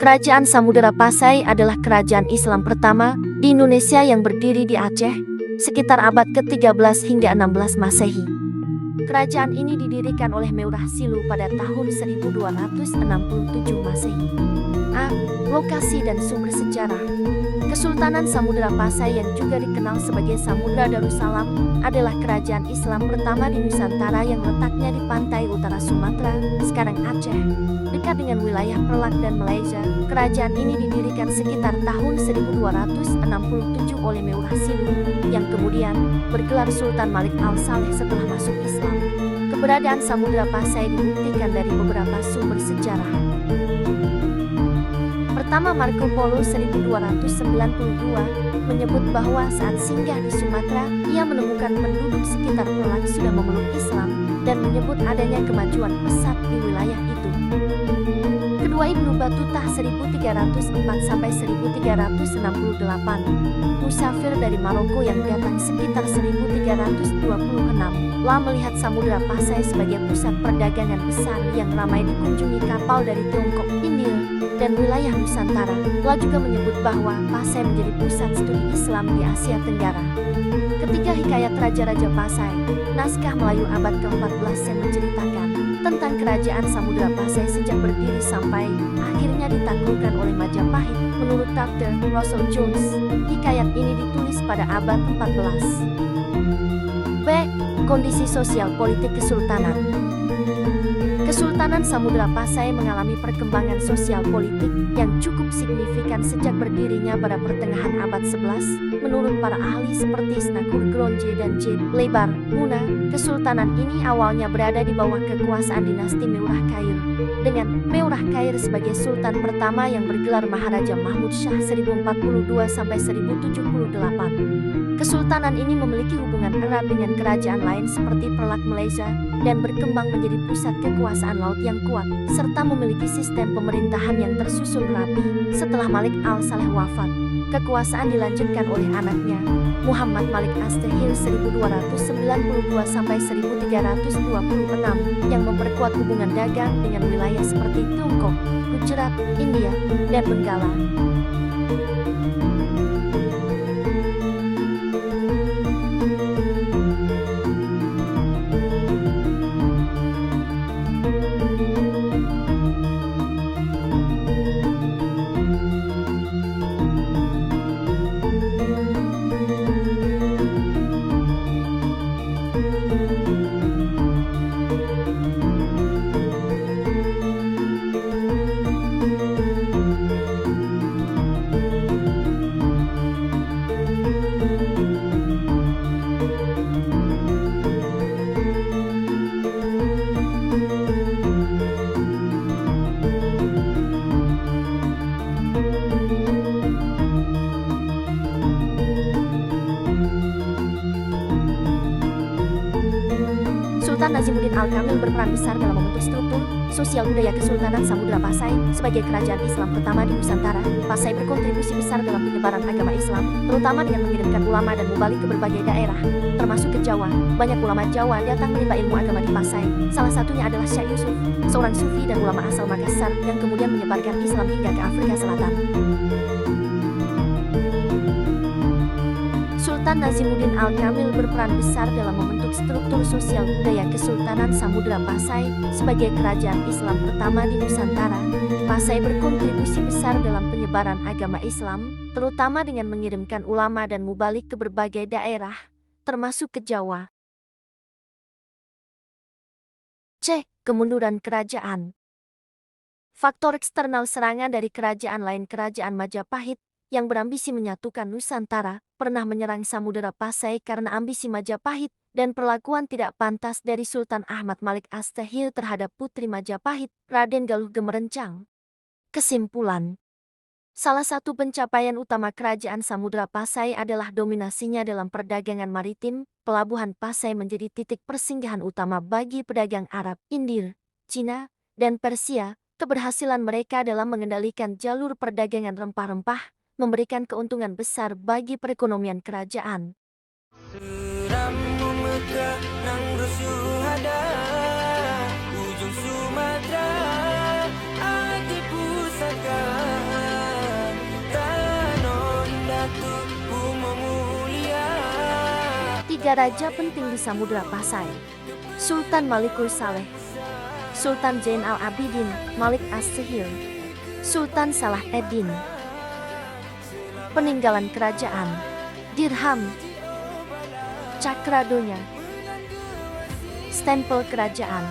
Kerajaan Samudera Pasai adalah kerajaan Islam pertama di Indonesia yang berdiri di Aceh, sekitar abad ke-13 hingga 16 Masehi. Kerajaan ini didirikan oleh Meurah Silu pada tahun 1267 Masehi. A. Lokasi dan sumber sejarah. Kesultanan Samudera Pasai yang juga dikenal sebagai Samudera Darussalam adalah kerajaan Islam pertama di Nusantara yang letaknya di pantai utara Sumatera, sekarang Aceh, dekat dengan wilayah Perlak dan Malaysia. Kerajaan ini didirikan sekitar tahun 1267 oleh Meurah Silu, yang kemudian bergelar Sultan Malik Al-Saleh setelah masuk Islam. Keberadaan Samudera Pasai dibuktikan dari beberapa sumber sejarah. Pertama, Marco Polo 1292 menyebut bahwa saat singgah di Sumatera, ia menemukan penduduk sekitar Perlak sudah memeluk Islam dan menyebut adanya kemajuan pesat di wilayah itu. Kedua, Ibnu Battuta 1304–1368, musafir dari Maroko yang datang sekitar 1326, telah melihat Samudera Pasai sebagai pusat perdagangan besar yang ramai dikunjungi kapal dari Tiongkok, India, dan wilayah Nusantara. Telah juga menyebut bahwa Pasai menjadi pusat studi Islam di Asia Tenggara. Ketiga, Hikayat Raja-Raja Pasai, naskah Melayu abad ke-14 yang menceritakan tentang kerajaan Samudera Pasai sejak berdiri sampai akhirnya ditaklukkan oleh Majapahit. Menurut Dr. Russell Jones, hikayat ini ditulis pada abad 14. B. Kondisi sosial politik Kesultanan. Kesultanan Samudera Pasai mengalami perkembangan sosial politik yang cukup signifikan sejak berdirinya pada pertengahan abad 11. Menurut para ahli seperti Snakur Gronje dan J. Lebar Muna, kesultanan ini awalnya berada di bawah kekuasaan dinasti Meurah Khair, dengan Meurah Khair sebagai sultan pertama yang bergelar Maharaja Mahmud Shah 1042–1078. Kesultanan ini memiliki hubungan erat dengan kerajaan lain seperti Perlak Malaysia dan berkembang menjadi pusat kekuasaan laut yang kuat, serta memiliki sistem pemerintahan yang tersusun rapi. Setelah Malik Al-Saleh wafat, kekuasaan dilanjutkan oleh anaknya, Muhammad Malik Astahil 1292–1326, yang memperkuat hubungan dagang dengan wilayah seperti Tiongkok, Gujarat, India, dan Benggala. Sultan Nazimuddin Al-Kamil berperan besar dalam membentuk struktur sosial budaya Kesultanan Samudera Pasai sebagai kerajaan Islam pertama di Nusantara. Pasai berkontribusi besar dalam penyebaran agama Islam, terutama dengan mengirimkan ulama dan mubalik ke berbagai daerah, termasuk ke Jawa. Banyak ulama Jawa datang menimba ilmu agama di Pasai. Salah satunya adalah Syekh Yusuf, seorang sufi dan ulama asal Makassar yang kemudian menyebarkan Islam hingga ke Afrika Selatan. Sultan Nazimuddin Al-Kamil berperan besar dalam membentuk struktur sosial budaya Kesultanan Samudera Pasai sebagai kerajaan Islam pertama di Nusantara. Pasai berkontribusi besar dalam penyebaran agama Islam, terutama dengan mengirimkan ulama dan mubalik ke berbagai daerah, termasuk ke Jawa. C. Kemunduran kerajaan. Faktor eksternal serangan dari kerajaan lain. Kerajaan Majapahit yang berambisi menyatukan Nusantara pernah menyerang Samudera Pasai karena ambisi Majapahit dan perlakuan tidak pantas dari Sultan Ahmad Malik Astahil terhadap putri Majapahit, Raden Galuh Gemerencang. Kesimpulan, salah satu pencapaian utama kerajaan Samudera Pasai adalah dominasinya dalam perdagangan maritim. Pelabuhan Pasai menjadi titik persinggahan utama bagi pedagang Arab, India, Cina, dan Persia. Keberhasilan mereka dalam mengendalikan jalur perdagangan rempah-rempah memberikan keuntungan besar bagi perekonomian kerajaan. Seram memegah nang rusuh ada ujung Sumatera, hati pusaka. 3 raja penting di Samudra Pasai. Sultan Malikul Saleh, Sultan Zain al-Abidin Malik as-Sihir, Sultan Salah Eddin. Peninggalan kerajaan: dirham, cakradonya, stempel kerajaan,